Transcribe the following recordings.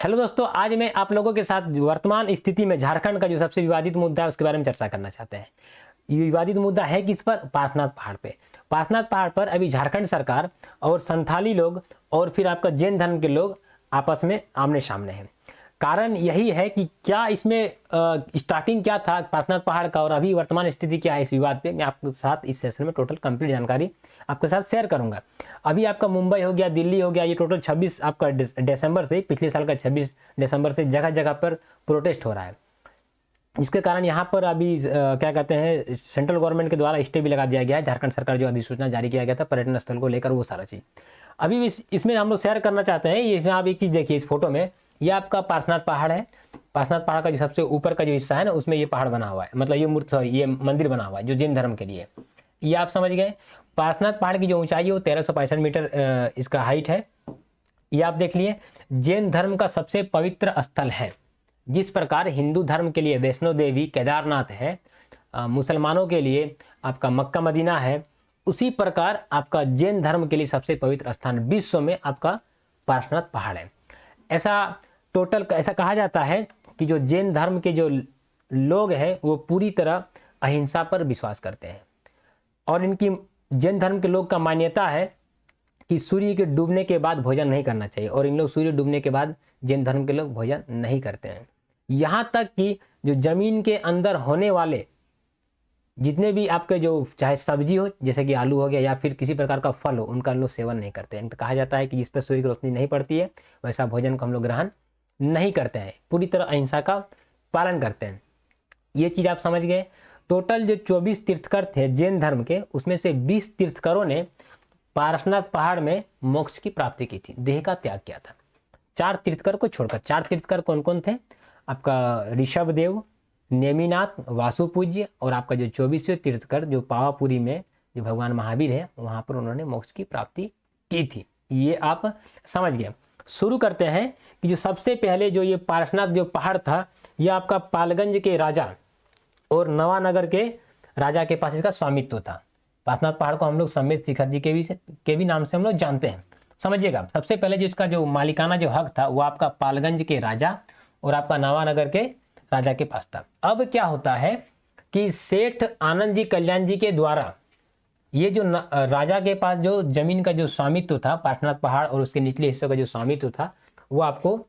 Hello दोस्तों, आज मैं आप लोगों के साथ वर्तमान स्थिति में झारखंड का जो सबसे विवादित मुद्दा है उसके बारे में चर्चा करना चाहते हैं। ये विवादित मुद्दा है किस पर? पार्श्वनाथ पहाड़ पे। पार्श्वनाथ पहाड़ पर अभी झारखंड सरकार और संथाली लोग और फिर आपका जैन धर्म के लोग आपस में आमने सामने हैं। कारण यही है कि क्या इसमें स्टार्टिंग क्या था पार्श्वनाथ पहाड़ का और अभी वर्तमान स्थिति क्या है इस विवाद पे, मैं आपके साथ इस सेशन में टोटल कंप्लीट जानकारी आपके साथ शेयर करूंगा। अभी आपका मुंबई हो गया, दिल्ली हो गया, ये टोटल 26 आपका दिसंबर से, पिछले साल का 26 दिसंबर से जगह जगह पर प्रोटेस्ट हो रहा है। इसके कारण यहाँ पर अभी क्या कहते हैं, सेंट्रल गवर्नमेंट के द्वारा स्टे भी लगा दिया गया है। झारखंड सरकार जो अधिसूचना जारी किया गया था पर्यटन स्थल को लेकर, वो सारा चीज़ अभी इसमें हम लोग शेयर करना चाहते हैं। ये आप एक चीज़ देखिए इस फोटो में, ये आपका पार्श्वनाथ पहाड़ है। पार्श्वनाथ पहाड़ का जो सबसे ऊपर का जो हिस्सा है ना, उसमें ये पहाड़ बना हुआ है, मतलब ये मूर्ति, सॉरी ये मंदिर बना हुआ है जो जैन धर्म के लिए। ये आप समझ गए। पार्श्वनाथ पहाड़ की जो ऊंचाई है वो 1365 मीटर इसका हाइट है। ये आप देख लिए, जैन धर्म का सबसे पवित्र स्थल है। जिस प्रकार हिंदू धर्म के लिए वैष्णो देवी केदारनाथ है, मुसलमानों के लिए आपका मक्का मदीना है, उसी प्रकार आपका जैन धर्म के लिए सबसे पवित्र स्थान विश्व में आपका पार्श्वनाथ पहाड़ है। ऐसा टोटल ऐसा कहा जाता है कि जो जैन धर्म के जो लोग हैं वो पूरी तरह अहिंसा पर विश्वास करते हैं और इनकी जैन धर्म के लोग का मान्यता है कि सूर्य के डूबने के बाद भोजन नहीं करना चाहिए और इन लोग सूर्य डूबने के बाद जैन धर्म के लोग भोजन नहीं करते हैं। यहाँ तक कि जो जमीन के अंदर होने वाले जितने भी आपके जो चाहे सब्जी हो, जैसे कि आलू हो गया या फिर किसी प्रकार का फल हो, उनका लोग सेवन नहीं करते हैं। कहा जाता है कि जिस पर सूर्य की रोशनी नहीं पड़ती है वैसा भोजन को हम लोग ग्रहण नहीं करते हैं, पूरी तरह अहिंसा का पालन करते हैं। ये चीज़ आप समझ गए। टोटल जो 24 तीर्थकर थे जैन धर्म के, उसमें से 20 तीर्थकरों ने पार्श्वनाथ पहाड़ में मोक्ष की प्राप्ति की थी, देह का त्याग किया था। 4 तीर्थकर को छोड़कर। 4 तीर्थकर कौन कौन थे? आपका ऋषभ देव, नेमिनाथ, वासुपूज्य और आपका जो 24वें तीर्थकर जो पावापुरी में जो भगवान महावीर है, वहाँ पर उन्होंने मोक्ष की प्राप्ति की थी। ये आप समझ गए। शुरू करते हैं कि जो सबसे पहले जो ये पार्श्वनाथ जो पहाड़ था, यह आपका पालगंज के राजा और नवानगर के राजा के पास इसका स्वामित्व था। पार्श्वनाथ पहाड़ को हम लोग समेत शिखर जी के भी नाम से हम लोग जानते हैं। समझिएगा, सबसे पहले जो इसका जो मालिकाना जो हक था वो आपका पालगंज के राजा और आपका नवानगर के राजा के पास था। अब क्या होता है कि सेठ आनंद जी कल्याण जी के द्वारा ये जो राजा के पास जो जमीन का जो स्वामित्व था, पार्श्वनाथ पहाड़ और उसके निचले हिस्से का जो स्वामित्व था, वो आपको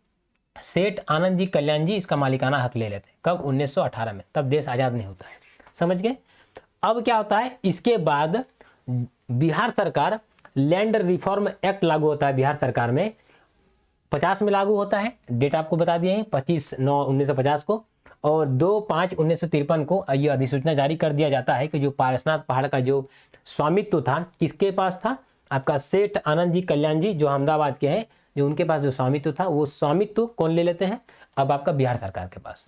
सेठ आनंद जी कल्याण जी इसका मालिकाना हक ले लेते हैं। कब? 1918 में, तब देश आजाद नहीं होता है। समझ गए। अब क्या होता है, इसके बाद बिहार सरकार लैंड रिफॉर्म एक्ट लागू होता है। बिहार सरकार में 50 में लागू होता है, डेट आपको बता दिए हैं 25/9/1950 को, और 2/5/1953 को यह अधिसूचना जारी कर दिया जाता है कि जो पार्श्वनाथ पहाड़ का जो स्वामित्व था किसके पास था? आपका सेठ आनंद जी कल्याण जी जो अहमदाबाद के हैं, जो उनके पास जो स्वामित्व था वो स्वामित्व कौन ले लेते हैं? अब आपका बिहार सरकार के पास।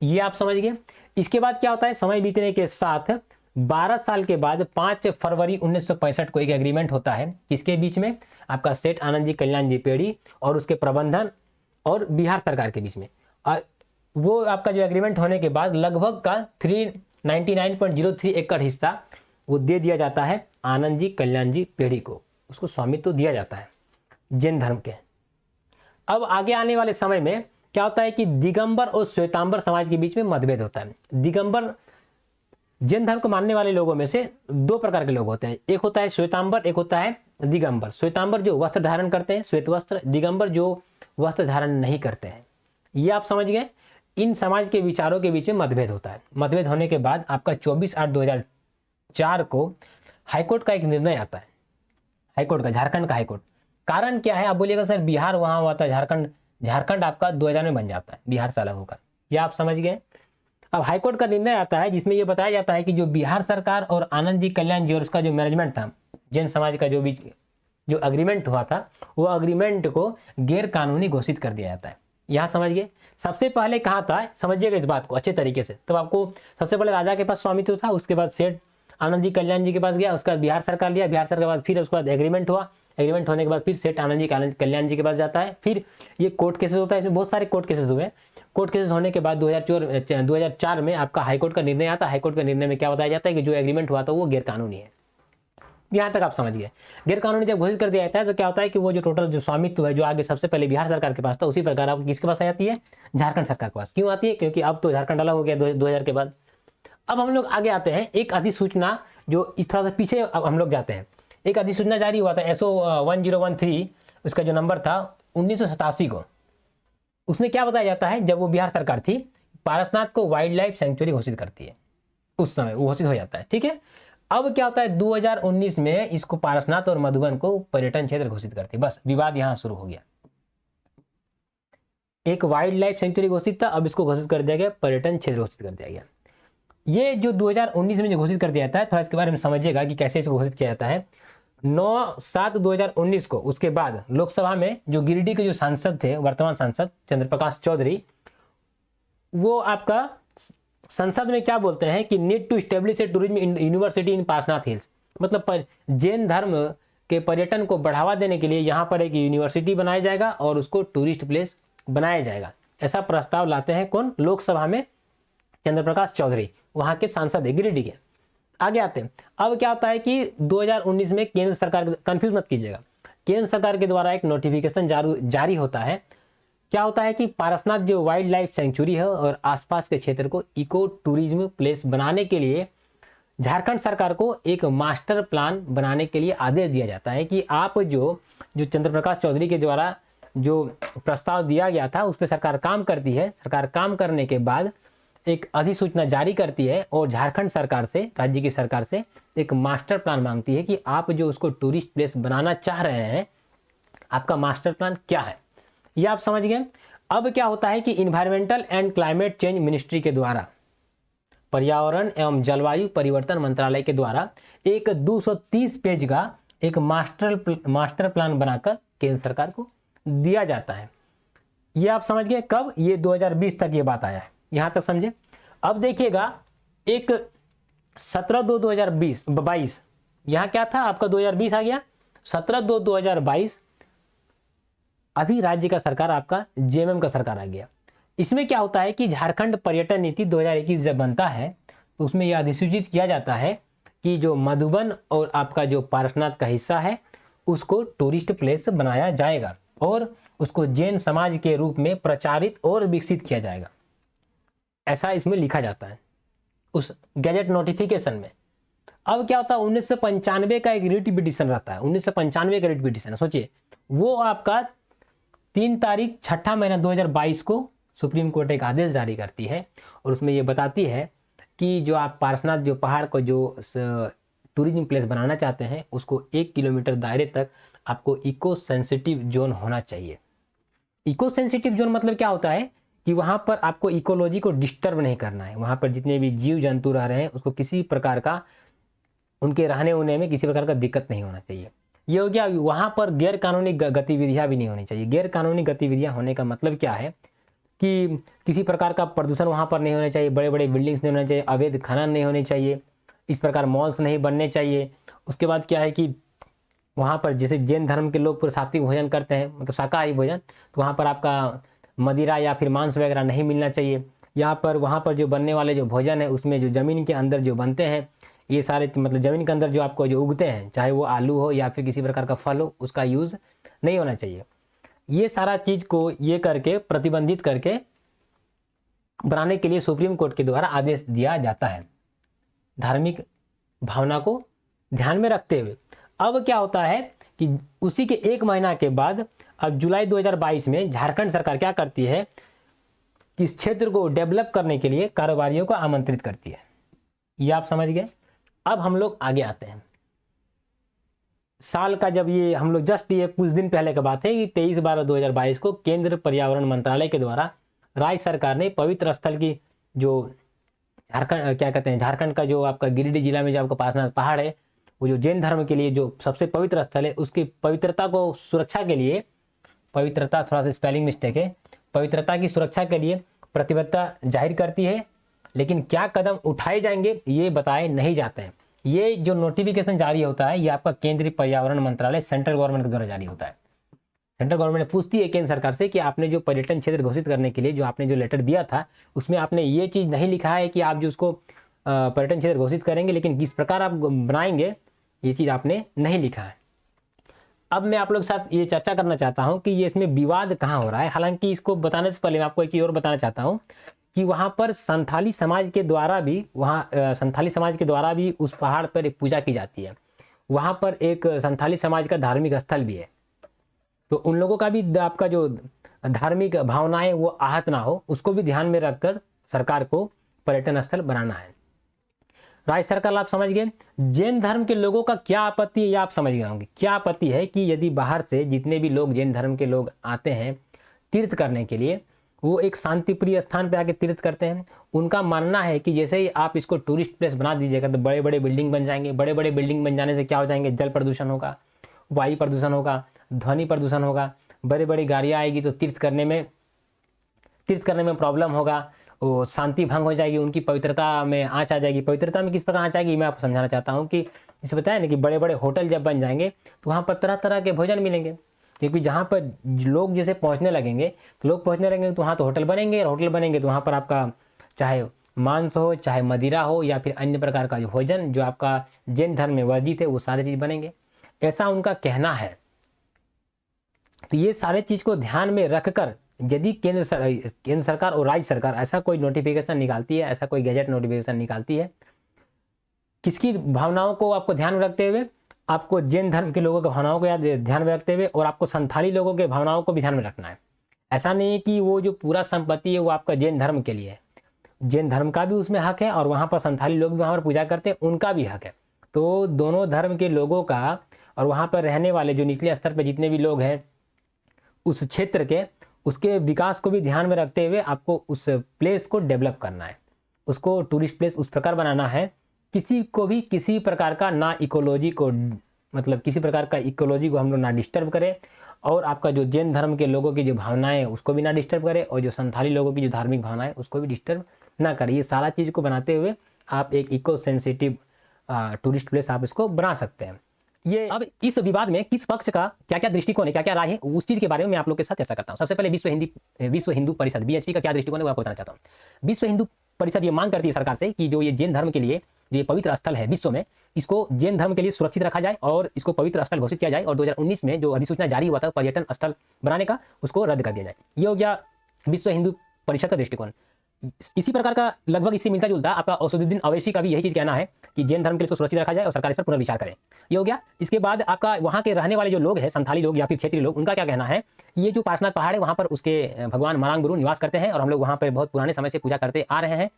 ये आप समझ गए। इसके बाद क्या होता है, समय बीतने के साथ 12 साल के बाद 5 फरवरी 1965 को एक एग्रीमेंट होता है। किसके बीच में? आपका सेठ आनंद जी कल्याण जी पेड़ी और उसके प्रबंधन और बिहार सरकार के बीच में। वो आपका जो एग्रीमेंट होने के बाद लगभग का 399.03 एकड़ हिस्सा वो दे दिया जाता है आनंद जी कल्याण जी पेड़ी को, उसको स्वामित्व दिया जाता है जैन धर्म के। अब आगे आने वाले समय में क्या होता है कि दिगंबर और श्वेतांबर समाज के बीच में मतभेद होता है। दिगंबर जैन धर्म को मानने वाले लोगों में से 2 प्रकार के लोग होते हैं, एक होता है श्वेतांबर, एक होता है दिगंबर। श्वेतांबर जो वस्त्र धारण करते हैं, श्वेत वस्त्र, दिगंबर जो वस्त्र धारण नहीं करते हैं। ये आप समझ गए। इन समाज के विचारों के बीच में मतभेद होता है। मतभेद होने के बाद आपका 24/8/2004 को हाईकोर्ट का एक निर्णय आता है, हाईकोर्ट का, झारखंड का हाईकोर्ट। कारण क्या है? आप बोलिएगा सर बिहार वहां हुआ था, झारखंड आपका 2000 में बन जाता है बिहार से अलग होकर। यह आप समझ गए। अब हाईकोर्ट का निर्णय आता है जिसमें यह बताया जाता है कि जो बिहार सरकार और आनंद जी कल्याण जी और उसका जो मैनेजमेंट था, जैन समाज का जो बीच जो अग्रीमेंट हुआ था, वो अग्रीमेंट को गैर कानूनी घोषित कर दिया जाता है। यहाँ समझ गए। सबसे पहले कहाँ था, समझिएगा इस बात को अच्छे तरीके से। तब आपको सबसे पहले राजा के पास स्वामित्व था, उसके बाद सेठ आनंद जी कल्याण जी के पास गया, उसके बाद बिहार सरकार लिया, बिहार सरकार के बाद फिर उसके बाद एग्रीमेंट हुआ, एग्रीमेंट होने के बाद फिर सेठ आनंद जी कल्याण जी के पास जाता है। फिर ये कोर्ट केसेस होता है, इसमें बहुत सारे कोर्ट केसेस हुए। कोर्ट केसेस होने के बाद 2004 में आपका हाईकोर्ट का निर्णय आता है। हाईकोर्ट के निर्णय में क्या बताया जाता है कि जो एग्रीमेंट हुआ था वो गैर कानूनी है। यहाँ तक आप समझ गए। गैर कानूनी जब घोषित कर दिया जाता है तो क्या होता है कि वो जो टोटल जो स्वामित्व है जो आगे सबसे पहले बिहार सरकार के पास था, उसी प्रकार अब किसके पास आ जाती है, झारखंड सरकार के पास। क्यों आती है, क्योंकि अब तो झारखंड अलग हो गया 2000 के बाद। अब हम लोग आगे आते हैं, एक अधिसूचना जो इस थोड़ा सा पीछे अब हम लोग जाते हैं। एक अधिसूचना जारी हुआ था SO 1013, उसका जो नंबर था 1987 को। उसमें क्या बताया जाता है, जब वो बिहार सरकार थी पारसनाथ को वाइल्ड लाइफ सेंचुरी घोषित करती है, उस समय वो घोषित हो जाता है। ठीक है, अब क्या होता है 2019 में इसको पारसनाथ और मधुबन को पर्यटन क्षेत्र घोषित करती है। बस विवाद यहां शुरू हो गया। एक वाइल्ड लाइफ सेंचुरी घोषित था, अब इसको घोषित कर दिया गया पर्यटन क्षेत्र घोषित कर दिया गया। ये जो 2019 में जो घोषित कर दिया जाता है, थोड़ा इसके बारे में समझिएगा कि कैसे इसको घोषित किया जाता है। 9/7/2019 को, उसके बाद लोकसभा में जो गिरिडीह के जो सांसद थे, वर्तमान सांसद चंद्र प्रकाश चौधरी, वो आपका संसद में क्या बोलते हैं कि need to establish a tourism university in Parasnath hills, मतलब जैन धर्म के पर्यटन को बढ़ावा देने के लिए यहाँ पर एक यूनिवर्सिटी बनाया जाएगा और उसको टूरिस्ट प्लेस बनाया जाएगा। ऐसा प्रस्ताव लाते हैं कौन, लोकसभा में चंद्र प्रकाश चौधरी, वहां के सांसद है गिरिडीह के। आगे आते हैं, अब क्या होता है कि 2019 में केंद्र सरकार, कंफ्यूज मत कीजिएगा, केंद्र सरकार के द्वारा एक नोटिफिकेशन जारी होता है। क्या होता है कि पारसनाथ जो वाइल्ड लाइफ सेंचुरी है और आसपास के क्षेत्र को इको टूरिज्म प्लेस बनाने के लिए झारखंड सरकार को एक मास्टर प्लान बनाने के लिए आदेश दिया जाता है कि आप जो चंद्र प्रकाश चौधरी के द्वारा जो प्रस्ताव दिया गया था उस पर सरकार काम करती है। सरकार काम करने के बाद एक अधिसूचना जारी करती है और झारखंड सरकार से, राज्य की सरकार से एक मास्टर प्लान मांगती है कि आप जो उसको टूरिस्ट प्लेस बनाना चाह रहे हैं, आपका मास्टर प्लान क्या है, ये आप समझ गए। अब क्या होता है कि environmental and climate change ministry के द्वारा, पर्यावरण एवं जलवायु परिवर्तन मंत्रालय के द्वारा एक 230 पेज का एक मास्टर प्लान बनाकर केंद्र सरकार को दिया जाता है। ये आप समझ गए। कब, ये 2020 तक ये बात आया है, यहां तक समझे। अब देखिएगा, एक 17/2/2022, यहां क्या था आपका 2020 आ गया, 17/2/2022 अभी राज्य का सरकार आपका जेएमएम का सरकार आ गया। इसमें क्या होता है कि झारखंड पर्यटन नीति 2021 जब बनता है तो उसमें यह अधिसूचित किया जाता है कि जो मधुबन और आपका जो पारसनाथ का हिस्सा है उसको टूरिस्ट प्लेस बनाया जाएगा और उसको जैन समाज के रूप में प्रचारित और विकसित किया जाएगा, ऐसा इसमें लिखा जाता है उस गैजेट नोटिफिकेशन में। अब क्या होता है, 1995 का एक रिट पिटीशन रहता है, 1995 का रिट पिटीशन, सोचिए वो आपका 3 तारीख 6 महीना 2022 को सुप्रीम कोर्ट एक आदेश जारी करती है और उसमें ये बताती है कि जो आप पारसनाथ जो पहाड़ को जो टूरिज्म प्लेस बनाना चाहते हैं उसको 1 किलोमीटर दायरे तक आपको इको सेंसिटिव जोन होना चाहिए। इको सेंसिटिव जोन मतलब क्या होता है कि वहाँ पर आपको इकोलॉजी को डिस्टर्ब नहीं करना है, वहाँ पर जितने भी जीव जंतु रह रहे हैं उसको किसी प्रकार का, उनके रहने होने में किसी प्रकार का दिक्कत नहीं होना चाहिए। ये हो गया। वहाँ पर गैर कानूनी गतिविधियाँ भी नहीं होनी चाहिए। गैर कानूनी गतिविधियाँ होने का मतलब क्या है कि किसी प्रकार का प्रदूषण वहाँ पर नहीं होना चाहिए, बड़े बड़े बिल्डिंग्स नहीं होने चाहिए, अवैध खनन नहीं होने चाहिए, इस प्रकार मॉल्स नहीं बनने चाहिए। उसके बाद क्या है कि वहाँ पर जैसे जैन धर्म के लोग सात्विक भोजन करते हैं, मतलब शाकाहारी भोजन, तो वहाँ पर आपका मदिरा या फिर मांस वगैरह नहीं मिलना चाहिए। यहाँ पर वहाँ पर जो बनने वाले जो भोजन है उसमें जो ज़मीन के अंदर जो बनते हैं ये सारे, मतलब ज़मीन के अंदर जो आपको जो उगते हैं, चाहे वो आलू हो या फिर किसी प्रकार का फल हो, उसका यूज़ नहीं होना चाहिए। ये सारा चीज़ को ये करके प्रतिबंधित करके बनाने के लिए सुप्रीम कोर्ट के द्वारा आदेश दिया जाता है, धार्मिक भावना को ध्यान में रखते हुए। अब क्या होता है कि उसी के 1 महीना के बाद अब जुलाई 2022 में झारखंड सरकार क्या करती है कि इस क्षेत्र को डेवलप करने के लिए कारोबारियों को आमंत्रित करती है। ये आप समझ गए। अब हम लोग आगे आते हैं। साल का जब ये हम लोग जस्ट ये कुछ दिन पहले का बात है कि 23/12/2022 को केंद्र पर्यावरण मंत्रालय के द्वारा राज्य सरकार ने पवित्र स्थल की जो झारखंड क्या कहते हैं, झारखंड का जो आपका गिरिडीह जिला में जो आपका पारसनाथ पहाड़ है, वो जो जैन धर्म के लिए जो सबसे पवित्र स्थल है, उसकी पवित्रता को सुरक्षा के लिए, पवित्रता थोड़ा सा स्पेलिंग मिस्टेक है, पवित्रता की सुरक्षा के लिए प्रतिबद्धता जाहिर करती है। लेकिन क्या कदम उठाए जाएंगे ये बताए नहीं जाते हैं। ये जो नोटिफिकेशन जारी होता है ये आपका केंद्रीय पर्यावरण मंत्रालय, सेंट्रल गवर्नमेंट के द्वारा जारी होता है। सेंट्रल गवर्नमेंट पूछती है केंद्र सरकार से कि आपने जो पर्यटन क्षेत्र घोषित करने के लिए जो आपने जो लेटर दिया था उसमें आपने ये चीज़ नहीं लिखा है कि आप जो उसको पर्यटन क्षेत्र घोषित करेंगे, लेकिन किस प्रकार आप बनाएंगे ये चीज़ आपने नहीं लिखा है। अब मैं आप लोग के साथ ये चर्चा करना चाहता हूँ कि ये इसमें विवाद कहाँ हो रहा है। हालांकि इसको बताने से पहले मैं आपको एक चीज़ और बताना चाहता हूँ कि वहाँ पर संथाली समाज के द्वारा भी संथाली समाज के द्वारा भी उस पहाड़ पर एक पूजा की जाती है। वहाँ पर एक संथाली समाज का धार्मिक स्थल भी है। तो उन लोगों का भी आपका जो धार्मिक भावनाएं वो आहत ना हो, उसको भी ध्यान में रखकर सरकार को पर्यटन स्थल बनाना है। राज्य सरकार आप समझ गए। जैन धर्म के लोगों का क्या आपत्ति है, ये आप समझ गए होंगे। क्या आपत्ति है कि यदि बाहर से जितने भी लोग जैन धर्म के लोग आते हैं तीर्थ करने के लिए, वो एक शांति प्रिय स्थान पे आके तीर्थ करते हैं। उनका मानना है कि जैसे ही आप इसको टूरिस्ट प्लेस बना दीजिएगा तो बड़े बड़े बिल्डिंग बन जाएंगे। बड़े बड़े बिल्डिंग बन जाने से क्या हो जाएंगे, जल प्रदूषण होगा, वायु प्रदूषण होगा, ध्वनि प्रदूषण होगा, बड़ी बड़ी गाड़ियाँ आएगी तो तीर्थ करने में प्रॉब्लम होगा, वो शांति भंग हो जाएगी, उनकी पवित्रता में आँच आ जाएगी। पवित्रता में किस प्रकार आँच आएगी मैं आपको समझाना चाहता हूँ कि जैसे बताया ना कि बड़े बड़े होटल जब बन जाएंगे तो वहाँ पर तरह तरह के भोजन मिलेंगे, क्योंकि जहाँ पर लोग जैसे पहुँचने लगेंगे तो वहाँ तो होटल बनेंगे, और होटल बनेंगे तो वहाँ पर आपका चाहे मांस हो, चाहे मदिरा हो, या फिर अन्य प्रकार का जो भोजन जो आपका जैन धर्म में वर्जित है वो सारी चीज़ बनेंगे, ऐसा उनका कहना है। तो ये सारे चीज़ को ध्यान में रखकर यदि केंद्र सरकार और राज्य सरकार ऐसा कोई नोटिफिकेशन निकालती है, ऐसा कोई गैजेट नोटिफिकेशन निकालती है, किसकी भावनाओं को आपको ध्यान में रखते हुए, आपको जैन धर्म के लोगों की भावनाओं को ध्यान में रखते हुए, और आपको संथाली लोगों के भावनाओं को भी ध्यान में रखना है। ऐसा नहीं है कि वो जो पूरा संपत्ति है वो आपका जैन धर्म के लिए है। जैन धर्म का भी उसमें हक है, और वहाँ पर संथाली लोग भी वहाँ पर पूजा करते हैं, उनका भी हक है। तो दोनों धर्म के लोगों का और वहाँ पर रहने वाले जो निचले स्तर पर जितने भी लोग हैं उस क्षेत्र के, उसके विकास को भी ध्यान में रखते हुए आपको उस प्लेस को डेवलप करना है, उसको टूरिस्ट प्लेस उस प्रकार बनाना है किसी को भी किसी प्रकार का ना इकोलॉजी को, मतलब किसी प्रकार का इकोलॉजी को हम लोग ना डिस्टर्ब करें, और आपका जो जैन धर्म के लोगों की जो भावनाएं उसको भी ना डिस्टर्ब करें, और जो संथाली लोगों की जो धार्मिक भावनाएं उसको भी डिस्टर्ब ना करें। ये सारा चीज़ को बनाते हुए आप एक इको सेंसिटिव टूरिस्ट प्लेस आप इसको बना सकते हैं। ये अब इस विवाद में किस पक्ष का क्या क्या दृष्टिकोण है, क्या क्या राय है, उस चीज़ के बारे में मैं आप लोग के साथ चर्चा करता हूँ। सबसे पहले विश्व हिंदू परिषद BHP का क्या दृष्टिकोण है वो आपको बताना चाहता हूँ। विश्व हिंदू परिषद ये मांग करती है सरकार से कि जो ये जैन धर्म के लिए जो ये पवित्र स्थल है विश्व में, इसको जैन धर्म के लिए सुरक्षित रखा जाए और इसको पवित्र स्थल घोषित किया जाए, और 2019 में जो अधिसूचना जारी हुआ था पर्यटन स्थल बनाने का उसको रद्द कर दिया जाए। ये हो गया विश्व हिंदू परिषद का दृष्टिकोण। इसी प्रकार का लगभग इससे मिलता जुलता आपका असदुद्दीन अवैसी का भी यही चीज़ कहना है कि जैन धर्म के लिए इसको सुरक्षित रखा जाए और सरकार इस पर पुनर्विचार करे। ये हो गया। इसके बाद आपका वहाँ के रहने वाले जो लोग हैं संथाली लोग या फिर क्षेत्रीय लोग, उनका क्या कहना है कि ये जो पार्श्वनाथ पहाड़ है वहाँ पर उसके भगवान मारांग गुरु निवास करते हैं, और हम लोग वहाँ पर बहुत पुराने समय से पूजा करते आ रहे हैं।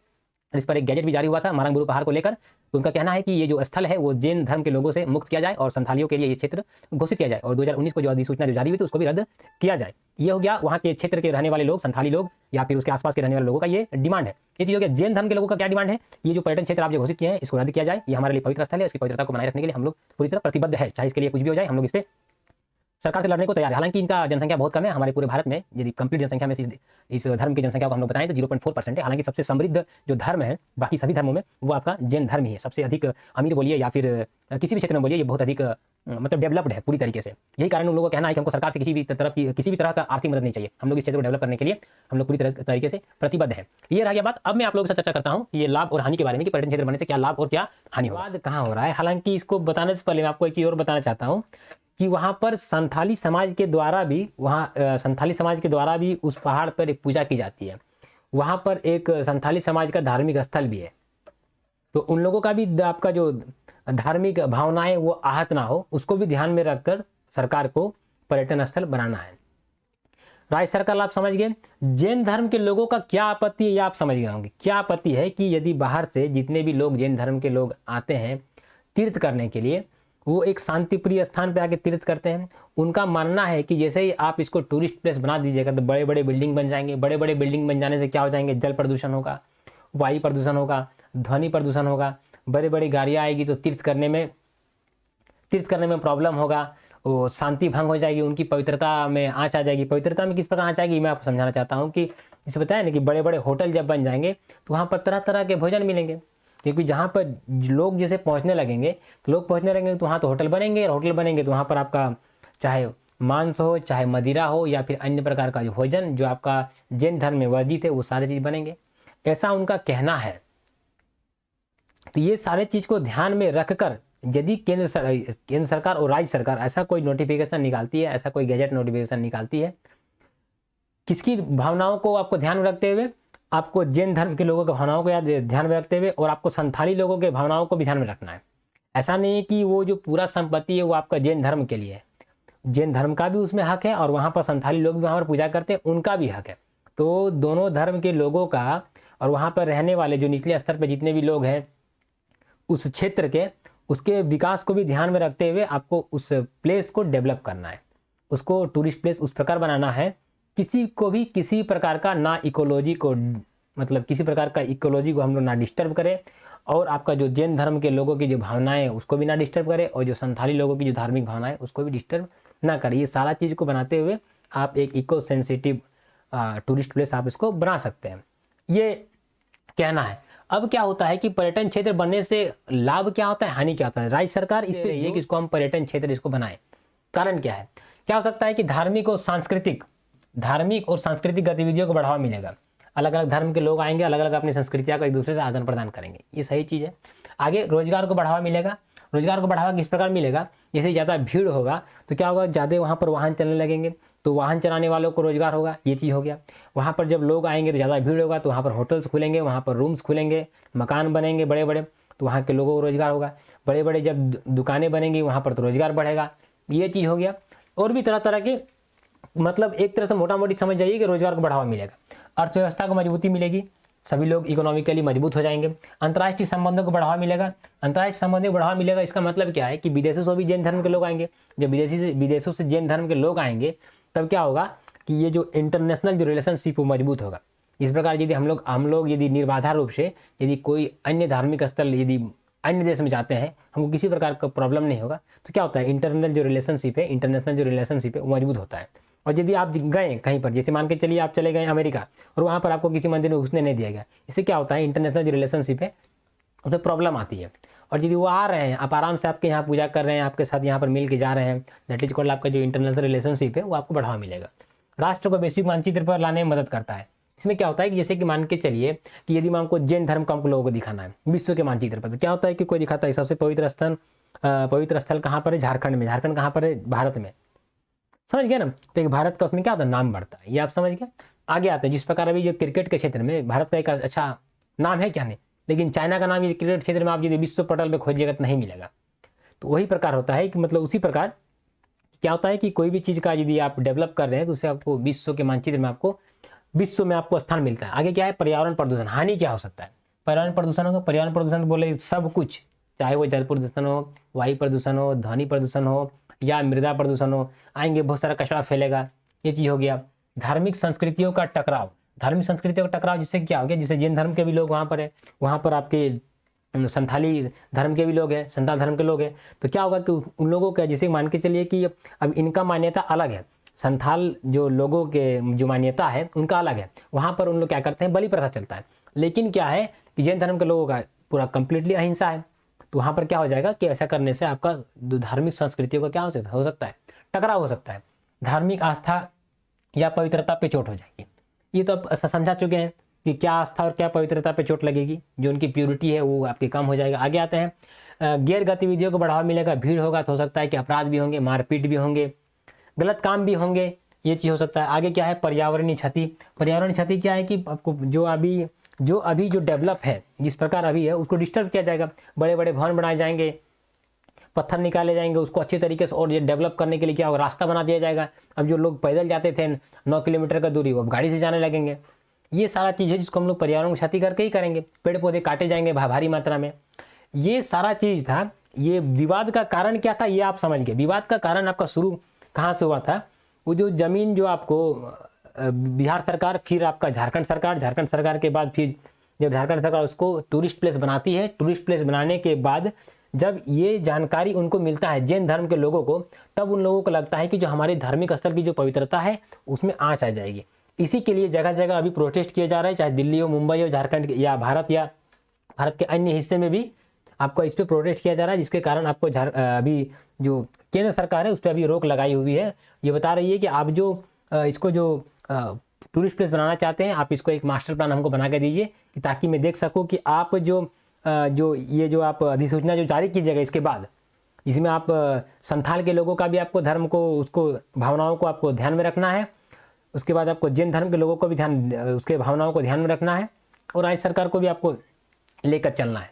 इस पर एक गैजेट भी जारी हुआ था मारांग गुरु पहाड़ को लेकर। तो उनका कहना है कि ये जो स्थल है वो जैन धर्म के लोगों से मुक्त किया जाए और संथालियों के लिए ये क्षेत्र घोषित किया जाए, और 2019 को जो अधिसूचना जो जारी हुई थी उसको भी रद्द किया जाए। ये हो गया वहाँ के क्षेत्र के रहने वाले लोग, संथाली लोग या फिर उसके आसपास के रहने वाले लोगों का ये डिमांड है। ये चीज़ हो गया। जैन धर्म के लोगों का क्या डिमांड है, ये जो पर्यटन क्षेत्र आप जो घोषित किए हैं इसको रद्द किया जाए, ये हमारे लिए पवित्र स्थल है, इसकी पवित्रता को बनाए रखने के लिए हम लोग पूरी तरह प्रतिबद्ध है, चाहे इसके लिए कुछ भी हो जाए, हम लोग इस पर सरकार से लड़ने को तैयार है। हालांकि इनका जनसंख्या बहुत कम है, हमारे पूरे भारत में यदि कंप्लीट जनसंख्या में इस धर्म की जनसंख्या को हम लोग बताएं तो 0.4% है। हालांकि सबसे समृद्ध जो धर्म है बाकी सभी धर्मों में वो आपका जैन धर्म ही है। सबसे अधिक अमीर बोलिए या फिर किसी भी क्षेत्र में बोलिए, ये बहुत अधिक मतलब डेवलप्ड है पूरी तरीके से। यही कारण उन लोगों का कहना है कि हमको सरकार से किसी भी तरह का आर्थिक मदद नहीं चाहिए, हम लोग इस क्षेत्र को डेवलप करने के लिए हम लोग पूरी तरीके से प्रतिबद्ध है। ये रह गया बात। अब मैं आप लोगों के साथ चर्चा करता हूँ ये लाभ और हानि के बारे में कि पर्यटन क्षेत्र बनने से क्या लाभ और क्या हानि होगा। विवाद कहाँ हो रहा है, हालांकि इसको बताने से पहले मैं आपको एक चीज़ और बताना चाहता हूँ कि वहाँ पर संथाली समाज के द्वारा भी उस पहाड़ पर एक पूजा की जाती है। वहाँ पर एक संथाली समाज का धार्मिक स्थल भी है। तो उन लोगों का भी आपका जो धार्मिक भावनाएं वो आहत ना हो, उसको भी ध्यान में रखकर सरकार को पर्यटन स्थल बनाना है। राज्य सरकार आप समझ गए। जैन धर्म के लोगों का क्या आपत्ति है ये आप समझ गए होंगे। क्या आपत्ति है कि यदि बाहर से जितने भी लोग जैन धर्म के लोग आते हैं तीर्थ करने के लिए, वो एक शांति प्रिय स्थान पे आके तीर्थ करते हैं। उनका मानना है कि जैसे ही आप इसको टूरिस्ट प्लेस बना दीजिएगा तो बड़े बड़े बिल्डिंग बन जाएंगे। बड़े बड़े बिल्डिंग बन जाने से क्या हो जाएंगे, जल प्रदूषण होगा, वायु प्रदूषण होगा, ध्वनि प्रदूषण होगा, बड़ी बड़ी गाड़ियाँ आएगी तो तीर्थ करने में प्रॉब्लम होगा, वो शांति भंग हो जाएगी, उनकी पवित्रता में आँच आ जाएगी। पवित्रता में किस प्रकार आँच आएगी मैं आपको समझाना चाहता हूँ कि जैसे बताया ना कि बड़े बड़े होटल जब बन जाएंगे तो वहाँ पर तरह तरह के भोजन मिलेंगे, क्योंकि जहाँ पर लोग जैसे पहुँचने लगेंगे तो वहाँ तो होटल बनेंगे, और होटल बनेंगे तो वहाँ पर आपका चाहे मांस हो, चाहे मदिरा हो, या फिर अन्य प्रकार का जो भोजन जो आपका जैन धर्म में वर्जित है वो सारी चीज़ बनेंगे, ऐसा उनका कहना है। तो ये सारे चीज़ को ध्यान में रखकर यदि केंद्र सरकार और राज्य सरकार ऐसा कोई नोटिफिकेशन निकालती है, ऐसा कोई गैजेट नोटिफिकेशन निकालती है, किसकी भावनाओं को आपको ध्यान में रखते हुए, आपको जैन धर्म के लोगों की भावनाओं को ध्यान में रखते हुए, और आपको संथाली लोगों के भावनाओं को भी ध्यान में रखना है। ऐसा नहीं है कि वो जो पूरा संपत्ति है वो आपका जैन धर्म के लिए है, जैन धर्म का भी उसमें हक है और वहाँ पर संथाली लोग भी वहाँ पर पूजा करते हैं, उनका भी हक है। तो दोनों धर्म के लोगों का और वहाँ पर रहने वाले जो निचले स्तर पर जितने भी लोग हैं उस क्षेत्र के, उसके विकास को भी ध्यान में रखते हुए आपको उस प्लेस को डेवलप करना है, उसको टूरिस्ट प्लेस उस प्रकार बनाना है किसी को भी किसी प्रकार का ना इकोलॉजी को, मतलब किसी प्रकार का इकोलॉजी को हम लोग ना डिस्टर्ब करें, और आपका जो जैन धर्म के लोगों की जो भावनाएं हैं उसको भी ना डिस्टर्ब करें, और जो संथाली लोगों की जो धार्मिक भावनाएं उसको भी डिस्टर्ब ना करें। ये सारा चीज़ को बनाते हुए आप एक इको सेंसिटिव टूरिस्ट प्लेस आप इसको बना सकते हैं, ये कहना है। अब क्या होता है कि पर्यटन क्षेत्र बनने से लाभ क्या होता है, हानि क्या होता है? राज्य सरकार इस पे ये कि इसको हम पर्यटन क्षेत्र इसको बनाएं। कारण क्या है? क्या हो सकता है कि धार्मिक और सांस्कृतिक गतिविधियों को बढ़ावा मिलेगा, अलग अलग धर्म के लोग आएंगे, अलग अलग अपनी संस्कृतियां का एक दूसरे से आदान प्रदान करेंगे, ये सही चीज़ है। आगे रोजगार को बढ़ावा मिलेगा। रोजगार को बढ़ावा किस प्रकार मिलेगा? जैसे ज़्यादा भीड़ होगा तो क्या होगा, ज़्यादा वहाँ पर वाहन चलने लगेंगे, तो वाहन चलाने वालों को रोजगार होगा, ये चीज़ हो गया। वहाँ पर जब लोग आएंगे तो ज़्यादा भीड़ होगा, तो वहाँ पर होटल्स खुलेंगे, वहाँ पर रूम्स खुलेंगे, मकान बनेंगे बड़े बड़े, तो वहाँ के लोगों को रोजगार होगा। बड़े बड़े जब दुकानें बनेंगी वहाँ पर तो रोजगार बढ़ेगा, ये चीज़ हो गया। और भी तरह तरह के, मतलब एक तरह से मोटा मोटी समझ जाइए कि रोजगार को बढ़ावा मिलेगा, अर्थव्यवस्था को मजबूती मिलेगी, सभी लोग इकोनॉमिकली मजबूत हो जाएंगे। अंतर्राष्ट्रीय संबंधों को बढ़ावा मिलेगा। अंतर्राष्ट्रीय संबंधों को बढ़ावा मिलेगा, इसका मतलब क्या है कि विदेशों से भी जैन धर्म के लोग आएंगे। जब विदेशों से जैन धर्म के लोग आएंगे तब क्या होगा कि ये जो इंटरनेशनल जो रिलेशनशिप वो मजबूत होगा। इस प्रकार यदि हम लोग यदि निर्बाधा रूप से यदि कोई अन्य धार्मिक स्थल यदि अन्य देश में जाते हैं, हमको किसी प्रकार का प्रॉब्लम नहीं होगा, तो क्या होता है इंटरनल जो रिलेशनशिप है वो मजबूत होता है। और यदि आप गए कहीं पर, जैसे मान के चलिए आप चले गए अमेरिका और वहाँ पर आपको किसी मंदिर में घुसने नहीं दिया गया, इससे क्या होता है इंटरनेशनल जो रिलेशनशिप है उसमें प्रॉब्लम आती है। और यदि वो आ रहे हैं, आप आराम से आपके यहाँ पूजा कर रहे हैं, आपके साथ यहाँ पर मिल के जा रहे हैं, दैट इज कॉल्ड आपका जो इंटरनेशनल रिलेशनशिप है वो आपको बढ़ावा मिलेगा। राष्ट्र को वैश्विक मानचित्र पर लाने में मदद करता है। इसमें क्या होता है कि जैसे कि मान के चलिए कि यदि मैं हमको जैन धर्म का हमको लोगों को दिखाना है विश्व के मानचित्र पर, तो क्या होता है कि कोई दिखाता है सबसे पवित्र स्थल कहाँ पर है, झारखंड में। झारखंड कहाँ पर है, भारत में, समझ गया ना। तो एक भारत का उसमें क्या होता है, नाम बढ़ता है, ये आप समझ गए। आगे आते हैं, जिस प्रकार अभी जो क्रिकेट के क्षेत्र में भारत का एक अच्छा नाम है क्या नहीं, लेकिन चाइना का नाम ये क्रिकेट क्षेत्र में आप यदि विश्व पटल में खोजिएगा तो नहीं मिलेगा। तो वही प्रकार होता है कि मतलब उसी प्रकार क्या होता है कि कोई भी चीज़ का यदि आप डेवलप कर रहे हैं तो उससे आपको विश्व के मानचित्र में विश्व में आपको स्थान मिलता है। आगे क्या है, पर्यावरण प्रदूषण। हानि क्या हो सकता है, पर्यावरण प्रदूषण होगा। पर्यावरण प्रदूषण बोले सब कुछ, चाहे वो जल प्रदूषण हो, वायु प्रदूषण हो, ध्वनि प्रदूषण हो या मृदा प्रदूषण हो, आएंगे बहुत सारा कचरा फैलेगा, ये चीज़ हो गया। धार्मिक संस्कृतियों का टकराव। धार्मिक संस्कृतियों का टकराव जिससे क्या हो गया, जिससे जैन धर्म के भी लोग वहाँ पर है, वहाँ पर आपके संथाली धर्म के भी लोग हैं, संथाल धर्म के लोग हैं, तो क्या होगा कि उन लोगों का जैसे मान के चलिए कि अब इनका मान्यता अलग है, संथाल जो लोगों के जो मान्यता है उनका अलग है, वहाँ पर उन लोग क्या करते हैं, बलि प्रथा चलता है। लेकिन क्या है कि जैन धर्म के लोगों का पूरा कंप्लीटली अहिंसा है, तो वहाँ पर क्या हो जाएगा कि ऐसा करने से आपका धार्मिक संस्कृतियों का क्या हो सकता है, टकराव हो सकता है, धार्मिक आस्था या पवित्रता पे चोट हो जाएगी। ये तो आप समझा चुके हैं कि क्या आस्था और क्या पवित्रता पे चोट लगेगी, जो उनकी प्योरिटी है वो आपकी कम हो जाएगा। आगे आते हैं, गैर गतिविधियों को बढ़ावा मिलेगा। भीड़ होगा तो हो सकता है कि अपराध भी होंगे, मारपीट भी होंगे, गलत काम भी होंगे, ये चीज़ हो सकता है। आगे क्या है, पर्यावरणीय क्षति। पर्यावरणीय क्षति क्या है कि आपको जो अभी जो डेवलप है, जिस प्रकार अभी है उसको डिस्टर्ब किया जाएगा। बड़े बड़े भवन बनाए जाएंगे, पत्थर निकाले जाएंगे, उसको अच्छे तरीके से और ये डेवलप करने के लिए क्या होगा, रास्ता बना दिया जाएगा। अब जो लोग पैदल जाते थे 9 किलोमीटर का दूरी, वो अब गाड़ी से जाने लगेंगे। ये सारा चीज़ है जिसको हम लोग पर्यावरण को क्षति करके ही करेंगे। पेड़ पौधे काटे जाएंगे भारी मात्रा में, ये सारा चीज़ था। ये विवाद का कारण क्या था, ये आप समझ गए। विवाद का कारण आपका शुरू कहाँ से हुआ था, वो जो जमीन जो आपको बिहार सरकार, फिर आपका झारखंड सरकार के बाद फिर जब झारखंड सरकार उसको टूरिस्ट प्लेस बनाती है, टूरिस्ट प्लेस बनाने के बाद जब ये जानकारी उनको मिलता है जैन धर्म के लोगों को, तब उन लोगों को लगता है कि जो हमारे धार्मिक स्थल की जो पवित्रता है उसमें आँच आ जाएगी। इसी के लिए जगह जगह अभी प्रोटेस्ट किए जा रहे हैं, चाहे दिल्ली हो, मुंबई हो, झारखंड या भारत के अन्य हिस्से में भी आपको इस पर प्रोटेस्ट किया जा रहा है, जिसके कारण आपको अभी जो केंद्र सरकार है उस पर अभी रोक लगाई हुई है। ये बता रही है कि आप जो इसको जो टूरिस्ट प्लेस बनाना चाहते हैं, आप इसको एक मास्टर प्लान हमको बना के दीजिए कि ताकि मैं देख सकूं कि आप जो जो ये जो आप अधिसूचना जो जारी कीजिएगा इसके बाद, इसमें आप संथाल के लोगों का भी आपको धर्म को, उसको भावनाओं को आपको ध्यान में रखना है। उसके बाद आपको जैन धर्म के लोगों को भी उसके भावनाओं को ध्यान में रखना है। और राज्य सरकार को भी आपको लेकर चलना है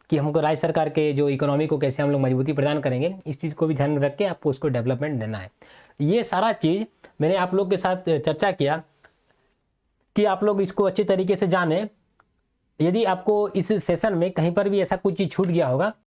कि हमको राज्य सरकार के जो इकोनॉमी को कैसे हम लोग मजबूती प्रदान करेंगे, इस चीज़ को भी ध्यान में रख के आपको उसको डेवलपमेंट देना है। ये सारा चीज़ मैंने आप लोग के साथ चर्चा किया कि आप लोग इसको अच्छे तरीके से जानें। यदि आपको इस सेशन में कहीं पर भी ऐसा कुछ चीज़ छूट गया होगा